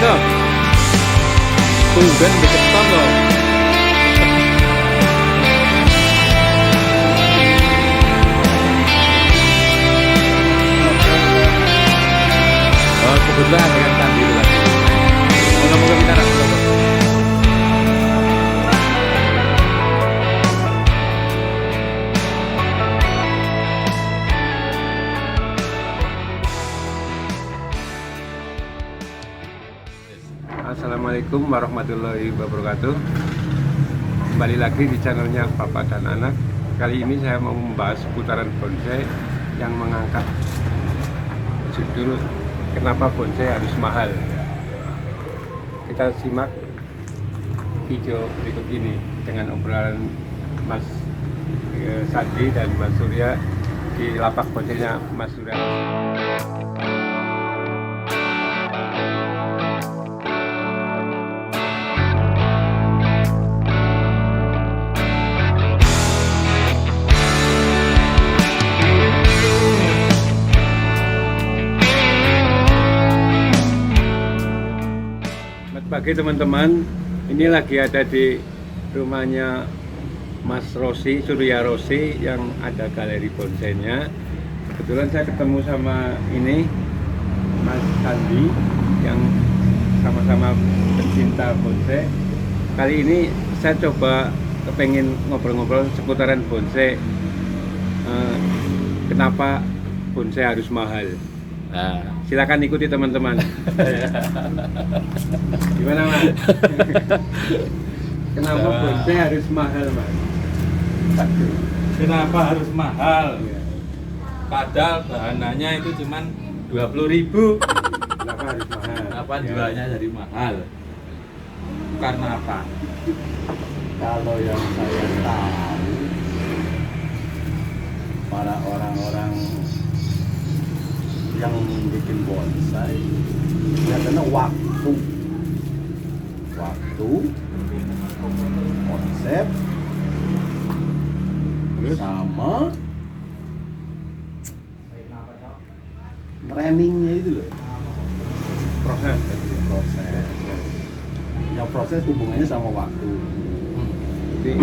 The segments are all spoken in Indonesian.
toh. Tumben deketan loh. Oh, kebetulan dengan Kandi lagi. Moga-moga kita dapat. Assalamualaikum warahmatullahi wabarakatuh. Kembali lagi di channelnya Papa dan Anak. Kali ini saya mau membahas seputaran bonsai yang mengangkat judul kenapa bonsai harus mahal. Kita simak video berikut ini dengan obrolan Mas Sandi dan Mas Surya di lapak bonsainya Mas Surya. Pagi teman-teman, ini lagi ada di rumahnya Mas Rosi, Surya Rosi yang ada galeri bonsainya. Kebetulan saya ketemu sama ini Mas Sandi yang sama-sama pencinta bonsai. Kali ini saya coba pengen ngobrol-ngobrol seputaran bonsai. Kenapa bonsai harus mahal? Nah, silakan ikuti teman-teman. Gimana Mas? Kenapa bonsai harus mahal Mas? Kenapa harus mahal? Padahal bahannya itu cuman 20.000. Kenapa harus mahal? Kenapa jualnya jadi mahal? Karena apa? Kalau yang saya tahu, para orang-orang yang bikin bonsai karena waktu, konsep, sama trainingnya itu loh, Proses. yang proses hubungannya sama waktu. Jadi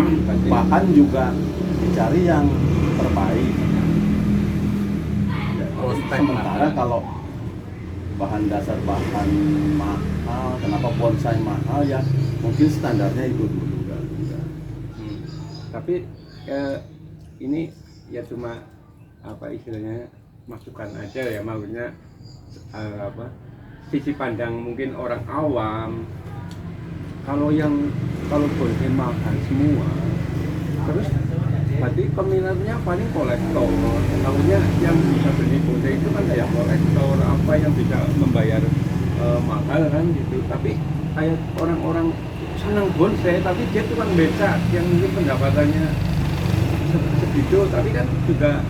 Bahkan juga dicari yang terbaik. Sementara kalau bahan dasar bahan mahal, kenapa bonsai mahal ya? Mungkin standarnya itu dulu enggak. Tapi ini ya cuma apa istilahnya masukan aja ya, maksudnya sisi pandang mungkin orang awam. Kalau bonsai mahal semua, terus berarti peminatnya paling kolektor. Maksudnya yang bisa beli bonsai itu kan kayak kolektor, apa yang bisa membayar mahal kan gitu. Tapi kayak orang-orang senang bonsai tapi dia tukang beca yang mungkin pendapatannya segitu, tapi kan juga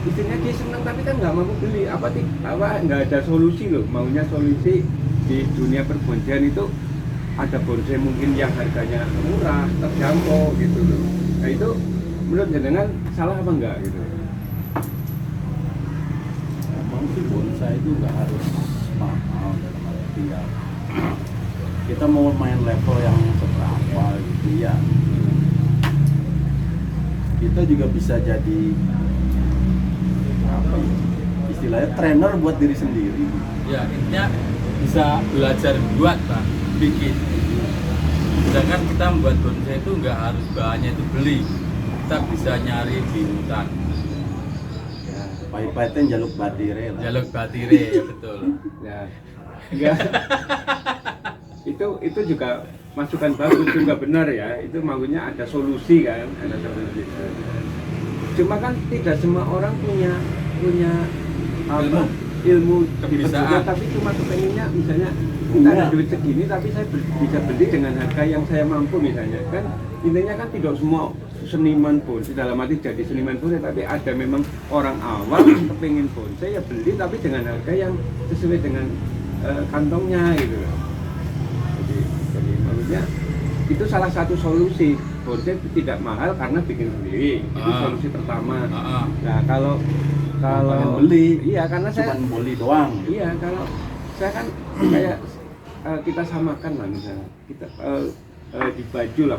istilahnya dia senang tapi kan nggak mampu beli. Nggak ada solusi loh. Maunya solusi di dunia perbonsaian itu ada bonsai mungkin yang harganya murah, terjangkau gitu loh. Nah itu menurut jenengan salah apa enggak gitu? Emang sih bonsai itu nggak harus mahal dalam arti ya. Kita mau main level yang seberapa gitu ya. Kita juga bisa jadi apa ya? Istilahnya trainer buat diri sendiri. Ya intinya bisa belajar buat Pak, bikin. Sedangkan kita membuat bonsai itu nggak harus bahannya itu beli. Kita bisa nyari di hutan. Ya, pahit-pahitnya jaluk batire lah. Jaluk batire, ya betul. Ya, enggak. itu juga masukan bagus juga benar ya. Itu maksudnya ada solusi kan, ada solusi. Cuma kan tidak semua orang punya ilmu kebiasaan, tapi cuma kepenginnya misalnya kita ada duit segini tapi saya bisa beli dengan harga yang saya mampu misalnya kan. Intinya kan tidak semua seniman bonsai dalam arti jadi seniman bonsai, tapi ada memang orang awam kepingin bonsai ya beli tapi dengan harga yang sesuai dengan kantongnya gitu loh. Jadi maksudnya itu salah satu solusi. Bonsai tidak mahal karena bikin sendiri. Itu solusi pertama. Nah kalau beli, iya karena saya cuman beli doang. Iya kalau saya kan kayak kita samakan lah misalnya kita di baju lah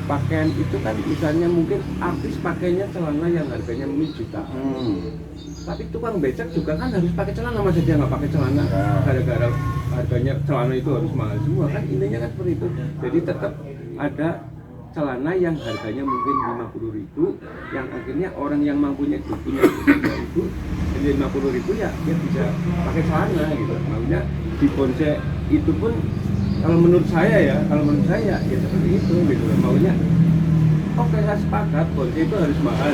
pakaian itu kan misalnya mungkin artis pakainya celana yang harganya mungkin jutaan. Tapi tukang becak juga kan harus pakai celana, masa dia nggak pakai celana gara-gara harganya celana itu harus mahal semua kan, intinya kan seperti itu. Jadi tetap ada celana yang harganya mungkin 50.000 yang akhirnya orang yang mampunya itu punya 3.000 jadi 50.000 ya dia bisa pakai celana gitu. Makanya di bonsai itu pun kalau menurut saya ya seperti itu gitu. Maunya oke, saya sepakat bonsai itu harus mahal.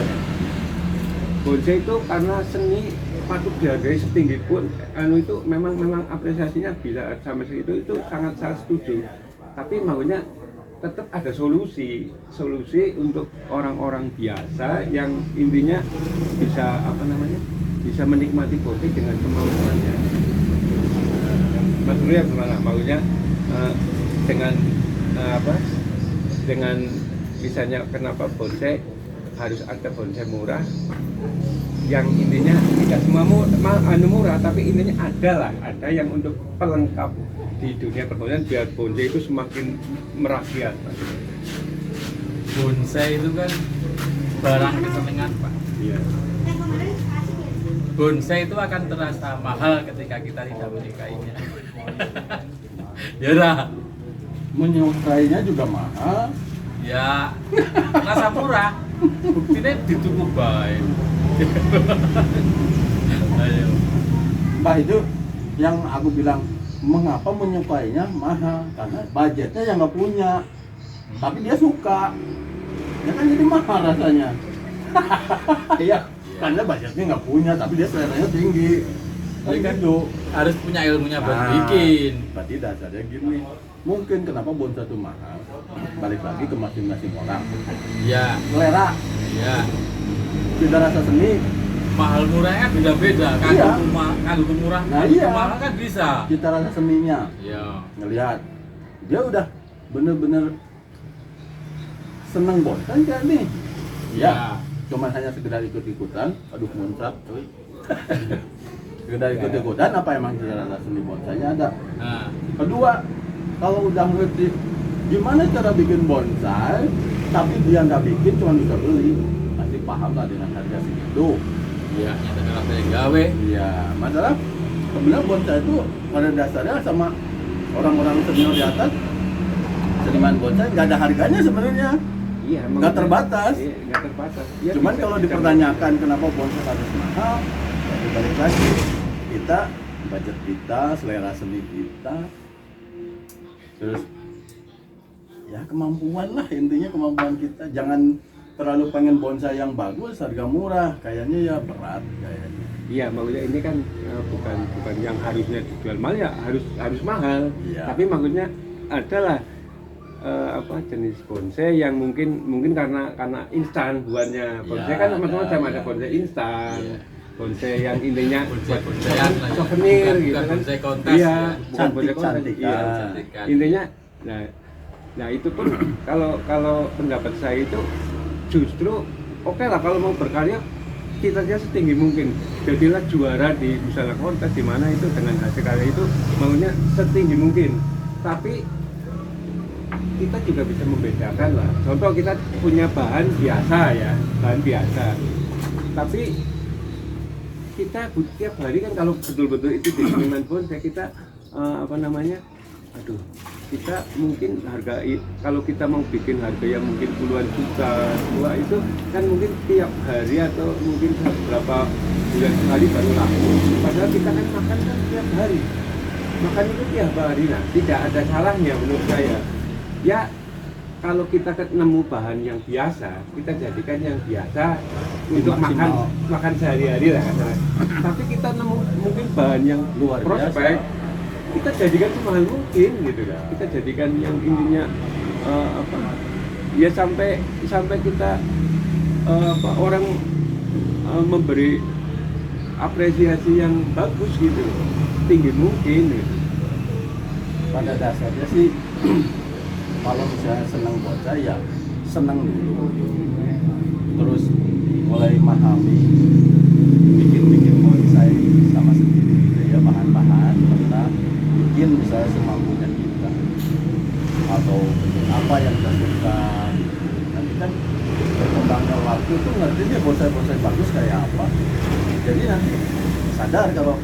Bonsai itu karena seni patut dihargai setinggi pun itu memang apresiasinya bisa sampai segitu, itu sangat saya setuju. Tapi makanya tetap ada solusi untuk orang-orang biasa yang intinya bisa bisa menikmati bonsai dengan kemampuannya. Mas Surya gimana maunya dengan misalnya kenapa bonsai harus ada bonsai murah yang intinya tidak semua murah, tapi intinya ada yang untuk pelengkap di dunia perbonsaian biar bonsai itu semakin merakyat. Bonsai itu kan barang kesenangan, Pak. Iya. Bonsai itu akan terasa mahal ketika kita tidak menyukainya. Ya dah. Menyukainya juga mahal. Ya, rasa murah. Buktinya dituku baik. Ayo. Mbak, itu yang aku bilang, mengapa menyukainya mahal? Karena budgetnya yang nggak punya, tapi dia suka, ya kan jadi mahal rasanya. Iya, karena budgetnya nggak punya, tapi dia seleranya tinggi. Jadi kan Gitu. harus punya ilmunya buat bikin. Berarti dasarnya gini, mungkin kenapa bonsai itu mahal? Balik lagi ke masing-masing orang. Ya, Selera, ya. tidak rasa seni, Mahal murahnya beda-beda. Iya. Kalau murah, Nah, kalau iya. mahal kan bisa. cita rasa seninya. Iya. Ngelihat dia udah bener-bener seneng bonsai kan nih. Iya. Cuman hanya sekedar ikut-ikutan, aduh muncrat cuy. Sekedar ikut-ikutan, apa emang cita rasa seni bonsainya ada? Nah, Kedua, kalau udah ngerti gimana cara bikin bonsai, tapi dia nggak bikin, cuma bisa beli, pasti paham lah dengan harga segitu. iya, nyata kalau saya gawe. Iya, masalah sebenarnya bonsai itu pada dasarnya sama orang-orang senior di atas, seniman bonsai nggak ada harganya sebenarnya. Iya, Nggak terbatas. Iya, nggak terbatas. Ya, Cuman bisa- kalau bisa- dipertanyakan kenapa bonsai harus mahal, ya balik lagi kita budget kita, selera seni kita, terus ya kemampuan lah, intinya kemampuan kita. Jangan terlalu pengen bonsai yang bagus harga murah, kayaknya ya berat kayaknya. Iya, maksudnya ini kan bukan yang harusnya dijual mahal ya harus mahal. Iya. Tapi maksudnya adalah jenis bonsai yang mungkin karena instan buahnya. Bonsai Iya, kan macam-macam, ada, ada iya. bonsai instan. Iya. Bonsai yang intinya Bonsai-bonsaian lah ya. souvenir Bukan- gitu bukan kan. bonsai kontes Iya, ya. bukan bonsai kontes. Cantik-cantikan. Iya. Cantikan. Intinya nah itu pun kalau pendapat saya itu justru oke lah kalau mau berkarya cita-cita setinggi mungkin, jadilah juara di misalnya kontes di mana itu dengan hasil karya itu maunya setinggi mungkin. Tapi kita juga bisa membedakan lah. Contoh kita punya bahan biasa ya, bahan biasa. Tapi kita tiap hari kan kalau betul-betul itu di seniman bonsai kita kita mungkin kalau kita mau bikin harga yang mungkin puluhan juta itu kan mungkin tiap hari atau mungkin beberapa bulan sekali baru laku. Padahal kita kan makan kan tiap hari, makan itu tiap hari. Nah, tidak ada salahnya menurut saya ya kalau kita nemu bahan yang biasa, kita jadikan yang biasa untuk makan sehari-hari lah katanya. Tapi kita nemu mungkin bahan yang Luar prospek, biasa. kita jadikan semahal mungkin gitu kan. Kita jadikan yang intinya ya sampai kita orang memberi apresiasi yang bagus gitu, tinggi mungkin gitu. Pada dasarnya sih kalau misalnya senang bonsai ya senang dulu, terus mulai memahami bikin bonsai sama sendiri gitu ya, bahan-bahan kita bikin bisa dia bonsai bagus kayak apa. Jadi nanti sadar kalau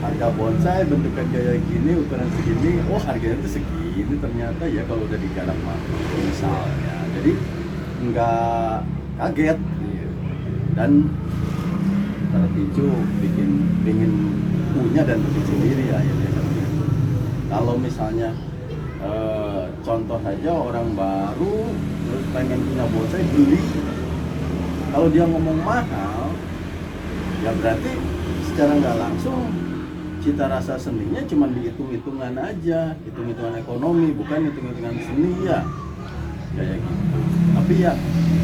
harga bonsai bentukan kayak gini, ukuran segini, oh harganya itu segini ternyata ya kalau udah digarap misalnya. Jadi nggak kaget dan terpicu pingin punya dan bikin sendiri akhirnya. Kalau misalnya contoh saja orang baru terus pengen punya bonsai beli, kalau dia ngomong mahal ya berarti secara nggak langsung cita rasa seninya cuma dihitung-hitungan aja, hitung-hitungan ekonomi bukan hitung-hitungan seni ya kayak gitu. Tapi ya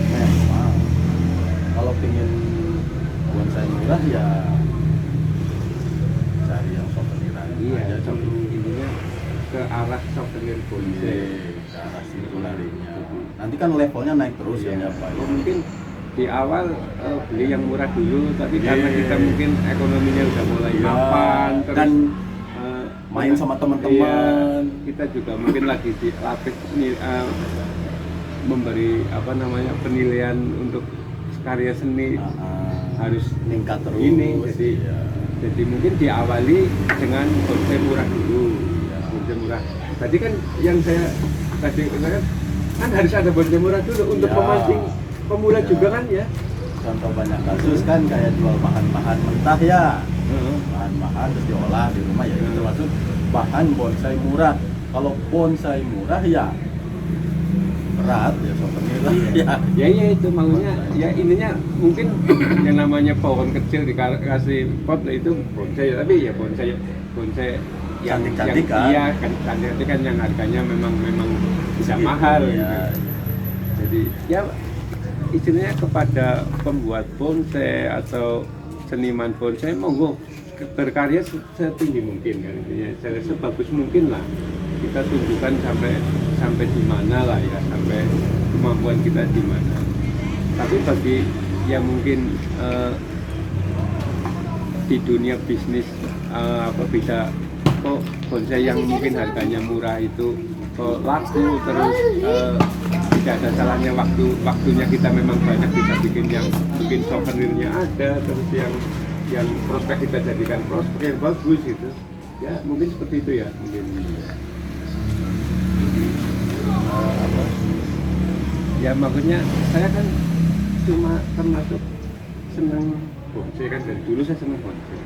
memang kalau pengen bonsai murah ya cari yang souveniran. Iya, aja dulu. intinya ke arah souvenir bonsai. Ke arah situ larinya. Nanti kan levelnya naik terus ya Pak. Ya, mungkin di awal beli yang murah dulu, tapi karena kita mungkin ekonominya udah mulai mapan, terus dan main sama teman-teman. Kita juga mungkin lagi dilatih memberi penilaian untuk karya seni harus meningkat terus. Ini jadi mungkin diawali dengan bonsai murah dulu. Bonsai murah. Tadi kan yang saya katakan kan harus ada bonsai murah dulu untuk memancing pemula juga kan ya. Contoh banyak kasus kan kayak jual bahan-bahan mentah ya. Bahan-bahan terus diolah di rumah ya itu termasuk bahan bonsai murah. Kalau bonsai murah ya berat ya souvenir ya itu maunya ya intinya mungkin yang namanya pohon kecil dikasih pot itu bonsai, tapi ya bonsai yang cantik-cantik kan. Iya kan cantik kan yang harganya memang bisa mahal ya. Jadi ya istilahnya kepada pembuat bonsai atau seniman bonsai monggo berkarya setinggi mungkin kan, intinya sebagus mungkin lah kita tunjukkan sampai di mana lah ya, sampai kemampuan kita di mana. Tapi bagi yang mungkin di dunia bisnis bisa kok bonsai yang mungkin harganya murah itu kok laku terus tidak ada salahnya waktunya kita memang banyak bisa bikin yang mungkin souvenirnya ada, terus yang prospek kita jadikan prospek yang bagus gitu ya, mungkin seperti itu ya mungkin. Ya maksudnya saya kan cuma termasuk senang bonsai kan, dari dulu saya senang bonsai.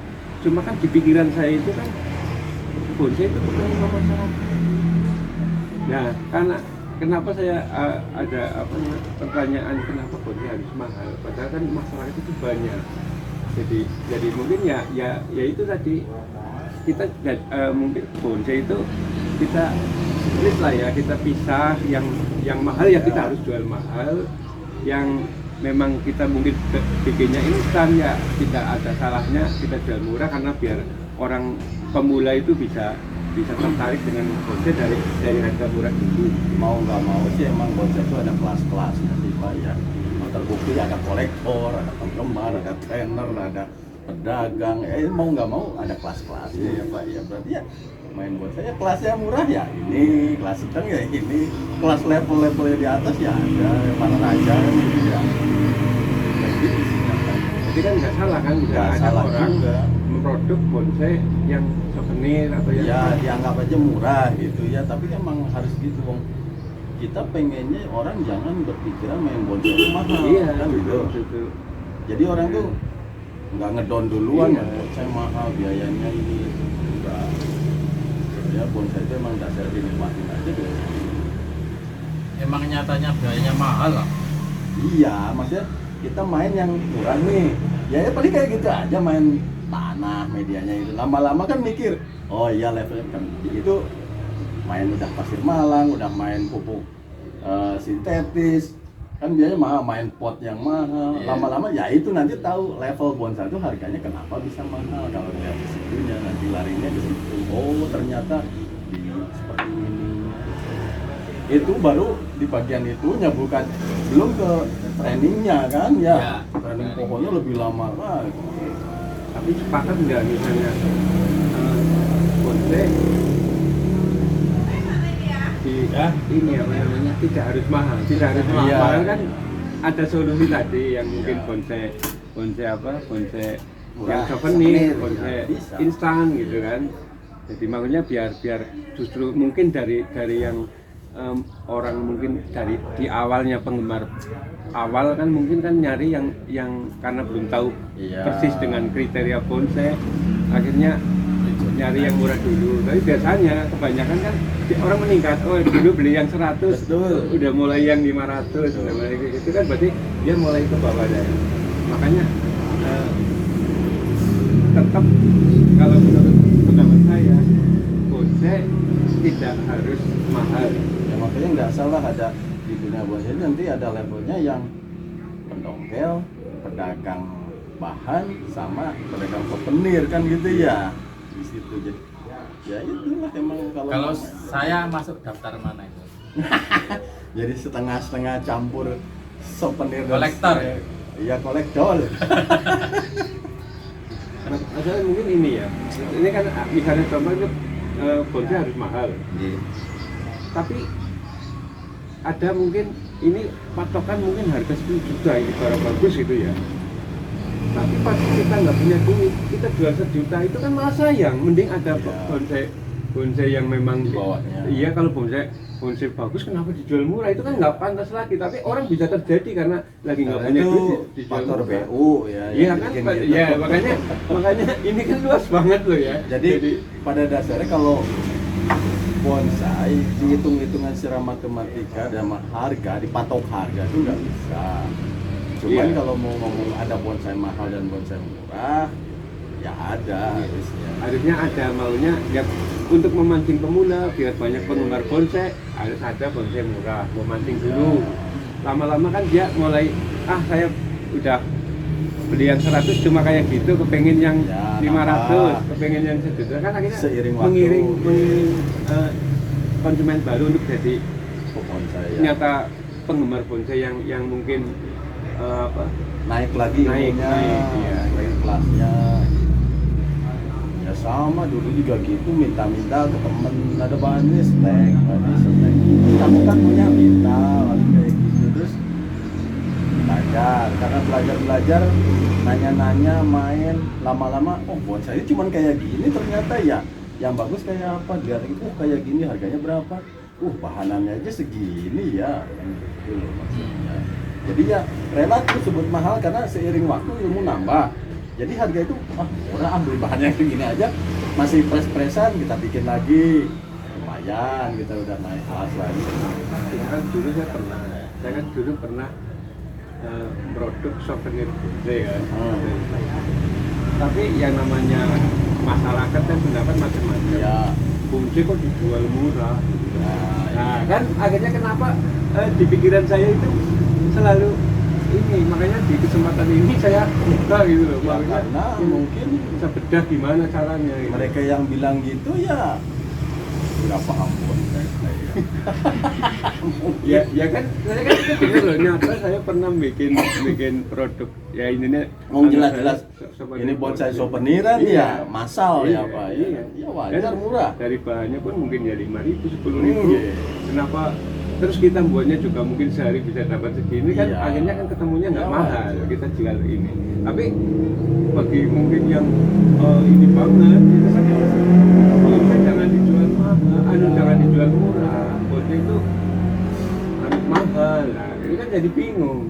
Cuma kan di pikiran saya itu kan bonsai itu bukan masyarakat. Nah, karena kenapa saya ada pertanyaan kenapa bonsai harus mahal? Padahal kan masyarakat itu banyak. Jadi mungkin ya itu tadi kita mungkin bonsai itu kita split lah ya, kita pisah yang mahal ya kita harus jual mahal, yang memang kita mungkin bikinnya instan ya tidak ada salahnya kita jual murah, karena biar orang pemula itu bisa tertarik dengan bonsai dari harga murah itu. Mau nggak mau sih emang bonsai itu ada kelas-kelasnya sih Pak ya. Terbukti ada kolektor, ada penggemar, ada trainer, ada pedagang. Mau nggak mau ada kelas-kelasnya ya Pak ya. Berarti ya main bonsai ya kelasnya murah ya ini, kelas sedang ya ini, kelas level-levelnya di atas ya ada, yang mana raja kan gitu ya. Jadi kan nggak salah kan, nggak ada salah orang juga produk bonsai yang souvenir atau yang ya dianggap aja murah gitu ya, tapi emang harus gitu Bang. Kita pengennya orang jangan berpikiran main bonsai itu mahal, iya kan gitu. Jadi orang tuh nggak ngedon duluan ya, bonsai mahal biayanya ini enggak. Ya bonsai itu emang dasar dinikmatin aja deh. Emang nyatanya biayanya mahal lah. Iya, maksudnya kita main yang murah nih. Ya paling kayak gitu aja, main tanah medianya itu. Lama-lama kan mikir, oh iya levelnya kan itu main udah pasir malang, udah main pupuk sintetis, kan biasanya mahal, main pot yang mahal. Lama-lama ya itu nanti tahu level bonsai itu harganya kenapa bisa mahal, kalau lihat di situnya nanti larinya ke situ. Oh ternyata seperti ini. Itu baru di bagian itunya, bukan belum ke trainingnya kan ya. Training pohonnya lebih lama lagi. Tapi sepakat nggak misalnya bonsai ini apa namanya tidak harus mahal, Iya. mahal kan ada solusi tadi yang mungkin Ya. bonsai Murah, yang souvenir, souvenir, bonsai ya, bisa. instan gitu kan. Jadi makanya biar justru mungkin dari yang orang mungkin dari di awalnya penggemar awal kan mungkin kan nyari yang karena belum tahu Iya. persis dengan kriteria bonsai, akhirnya nyari yang murah dulu. Tapi biasanya kebanyakan kan orang meningkat, oh dulu beli yang 100, Betul. udah mulai yang 500, udah mulai kayak gitu kan, berarti dia mulai ke bawahnya. Makanya tetap kalau menurut pendapat saya bonsai tidak harus mahal. Ya makanya nggak salah ada di dunia bonsai nanti ada levelnya yang pendongkel, pedagang bahan sama pedagang souvenir kan gitu ya di situ. Jadi ya itulah emang Kalau saya masuk daftar mana itu? jadi setengah-setengah campur souvenir dan Kolektor. Iya, kolektor. Masalah mungkin ini ya, ini kan misalnya contoh itu bonsai harus mahal, tapi ada mungkin ini patokan mungkin harga 10 juta ini barang bagus gitu ya. Tapi pas kita nggak punya duit, kita jual 1 juta itu kan malah sayang. Mending ada Iya. bonsai yang memang Di bawahnya. Iya, kalau bonsai bagus kenapa dijual murah, itu kan nggak pantas lagi. Tapi orang bisa terjadi karena lagi nggak punya itu duit dijual faktor murah. BU ya. Iya yang kan, bikin Pak? gitu. Ya makanya ini kan luas banget loh ya. Jadi pada dasarnya kalau bonsai dihitung-hitungan secara matematika dan harga dipatok harga itu nggak bisa. Cuman Iya. kalau mau ngomong ada bonsai mahal dan bonsai murah, ya ada harusnya ada maunya ya, untuk memancing pemula biar banyak penggemar bonsai harus ada bonsai murah, memancing dulu. Lama-lama kan dia mulai saya udah beli yang 100 cuma kayak gitu, kepengen yang Ya, 500, nambah. kepengen yang 1 juta kan, akhirnya Seiring waktu. mengiring konsumen baru untuk jadi bonsai ya. ternyata penggemar bonsai yang mungkin Naik lagi Naik, ilmunya, iya. naik kelasnya. Ya sama dulu juga gitu, minta ke temen ada bahannya stek. Kamu kan punya minta paling kayak gitu, terus belajar, karena belajar nanya-nanya main lama-lama, oh bonsai cuman kayak gini ternyata ya, yang bagus kayak apa, lihat itu kayak gini harganya berapa, bahanannya aja segini ya, gitu loh maksudnya. Jadi ya relatif sebut mahal karena seiring waktu ilmu nambah. Jadi harga itu murah, beli bahannya segini aja, masih pres-presan kita bikin lagi, lumayan kita udah naik kelas lagi. kan dulu saya kan dulu pernah produk souvenir bonsai kan. Tapi yang namanya masyarakat kan pendapat macam-macam. Ya. Bonsai kok dijual murah. Nah, Kan akhirnya kenapa di pikiran saya itu selalu ini, makanya di kesempatan ini saya buka gitu loh. Ya, Makanya karena mungkin bisa bedah gimana caranya gitu. mereka yang bilang gitu ya nggak paham bonsai. Ya kan saya kan itu bener loh, nyata saya pernah bikin produk ya ininya Jelas ini bonsai souveniran Iya. ya, masal Iya, ya Pak ya. iya. Ya wajar murah. Dari bahannya pun mungkin ya 5.000, 10.000. Iya. Kenapa terus kita buatnya juga mungkin sehari bisa dapat segini kan, Iya. akhirnya kan ketemunya nggak Iya, mahal, wajar. kita jual ini. Tapi bagi mungkin yang ini banget itu kan bonsai jangan dijual mahal, jangan dijual murah. Bonsai itu mahal, nah, ini kan jadi bingung.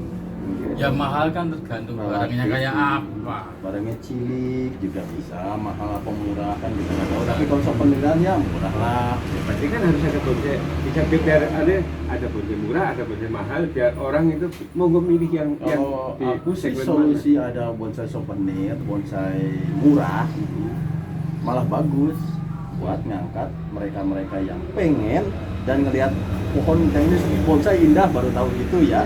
Ya mahal kan tergantung barangnya kayak apa. Barangnya cilik juga bisa, mahal apa murah kan kita nggak tahu. Tapi kalau souveniran ya murah lah. Berarti kan harus ada bonsai, bisa biar ada bonsai murah, ada bonsai mahal, biar orang itu mau memilih yang Kalau di aku sih segmen solusi mana. ada bonsai souvenir, bonsai murah, malah bagus buat ngangkat mereka-mereka yang pengen dan ngelihat pohon teknis bonsai indah baru tahu itu ya.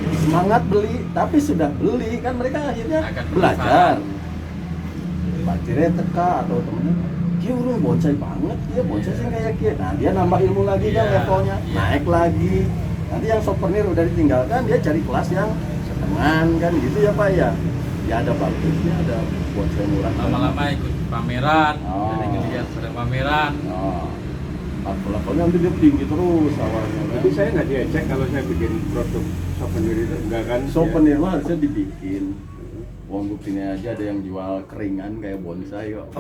Semangat beli, tapi sudah beli kan mereka akhirnya Akan belajar. Pak Cire teka atau temennya, dia urung bonsai banget, dia bonsai sih kayak kia. Nah dia nambah ilmu lagi kan Iya, levelnya, iya. naik lagi. Nanti yang souvenir udah ditinggalkan, dia cari kelas yang setengan kan gitu ya Pak ya. Ya ada bagusnya, ada bonsai murah. Lama-lama ikut pameran, Oh. jadi ngelihat barang pameran. Oh. levelnya nanti dia tinggi terus awalnya kan. Tapi saya nggak diajak kalau saya bikin produk souvenir itu, enggak kan? Souvenir mah harusnya dibikin. Wong buktinya aja ada yang jual keringan kayak bonsai kok.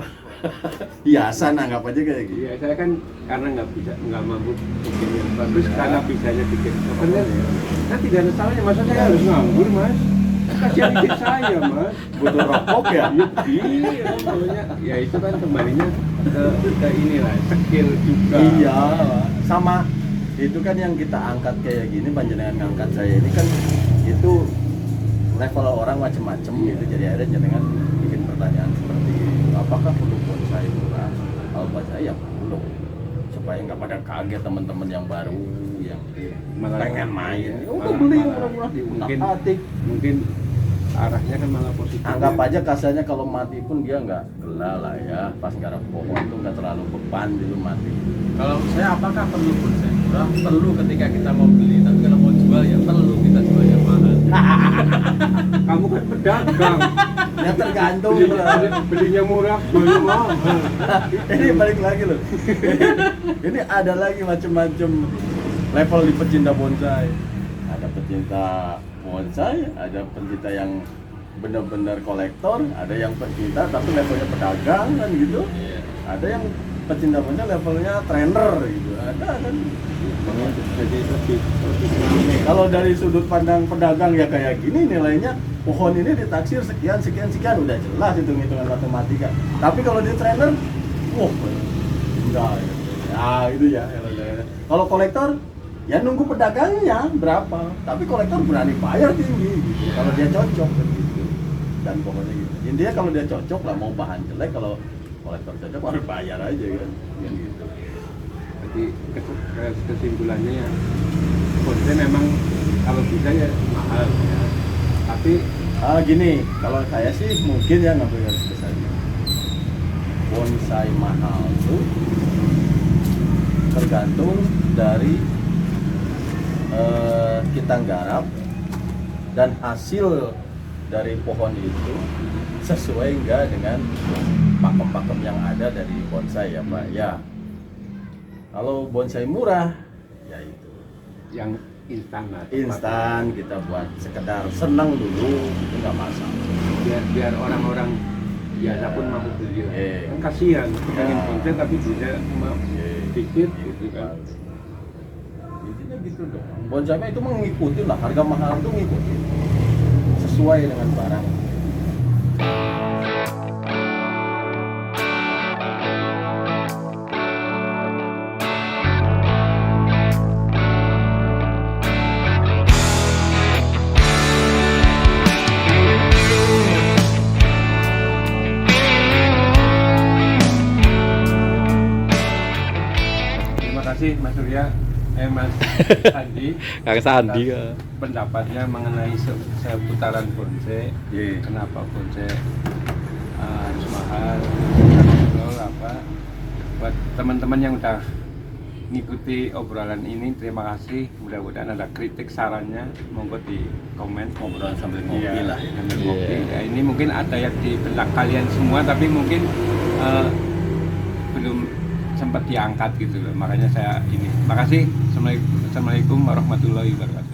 Hiasan anggap aja kayak gitu. Iya, saya kan karena nggak mampu bikin yang bagus, karena bisanya bikin souvenir. Kan tidak ada salahnya, masa saya harus nganggur, Mas? Kasihan dikit saya, Mas. Butuh rokok ya? Iya, makanya ya itu kan kembalinya ke inilah, skill juga. Iya, sama itu kan yang kita angkat kayak gini, panjenengan ngangkat saya ini kan itu level orang macem-macem gitu, jadi akhirnya jenengan bikin pertanyaan seperti apakah perlu bonsai murah? Kalau buat saya ya perlu, supaya nggak pada kaget teman-teman yang baru yang Malah- pengen main. Iya, Udah malah- beli yang malah- murah-murah di mungkin- atik. Mungkin arahnya kan malah positif. Anggap aja kasarnya kalau mati pun dia nggak gela lah ya, pas garap pohon tuh nggak terlalu beban dulu mati. Kalau saya apakah perlu bonsai murah? Perlu ketika kita mau beli, tapi kalau mau jual ya perlu kita jual yang mahal. Kamu kan pedagang. Ya tergantung Belinya murah, jualnya mahal. Ini balik lagi loh. Ini ada lagi macam-macam level di pecinta bonsai. Ada pecinta bonsai, ada pecinta yang benar-benar kolektor, ada yang pecinta tapi levelnya pedagang kan gitu. Iya. Ada yang pecinta bonsai levelnya trainer gitu. Ada kan. Jadi lebih rame. Kalau dari sudut pandang pedagang ya kayak gini, nilainya pohon ini ditaksir sekian sekian sekian, udah jelas hitung-hitungan matematika. Tapi kalau di trainer, wah, enggak ya itu ya. Kalau kolektor ya nunggu pedagangnya berapa, tapi kolektor berani bayar tinggi gitu. Kalau dia cocok kan gitu. Dan pokoknya gitu. Intinya kalau dia cocok lah, mau bahan jelek, kalau kolektor cocok harus bayar aja kan gitu. Jadi kesimpulannya ya, bonsai memang kalau bisa ya mahal ya. Tapi Gini, kalau saya sih mungkin ya ngambil garis besarnya, bonsai mahal tuh tergantung dari kita garap dan hasil dari pohon itu sesuai enggak dengan pakem-pakem yang ada dari bonsai ya Pak ya. Kalau bonsai murah ya itu yang instan lah. instan, kita buat sekedar senang dulu itu nggak masalah. Biar orang-orang biasa pun mampu beli lah. Kan kasihan, pengen Ya. bonsai tapi bisa cuma sedikit gitu kan. Intinya gitu dong. Bonsai itu mengikuti lah, harga mahal itu mengikuti sesuai dengan barang. Terima kasih Mas Surya, Mas Andi. Kang Sandi ya. Pendapatnya mengenai seputaran bonsai. Iya. Kenapa bonsai harus mahal? Apa? Buat teman-teman yang udah ngikuti obrolan ini, terima kasih. Mudah-mudahan ada kritik sarannya, monggo di komen. Ngobrol sambil ngopi Iya, lah. sambil ngopi. Ya, ini mungkin ada yang di benak kalian semua, tapi mungkin belum sempat diangkat gitu loh. Makanya saya ini. Makasih. Assalamualaikum warahmatullahi wabarakatuh.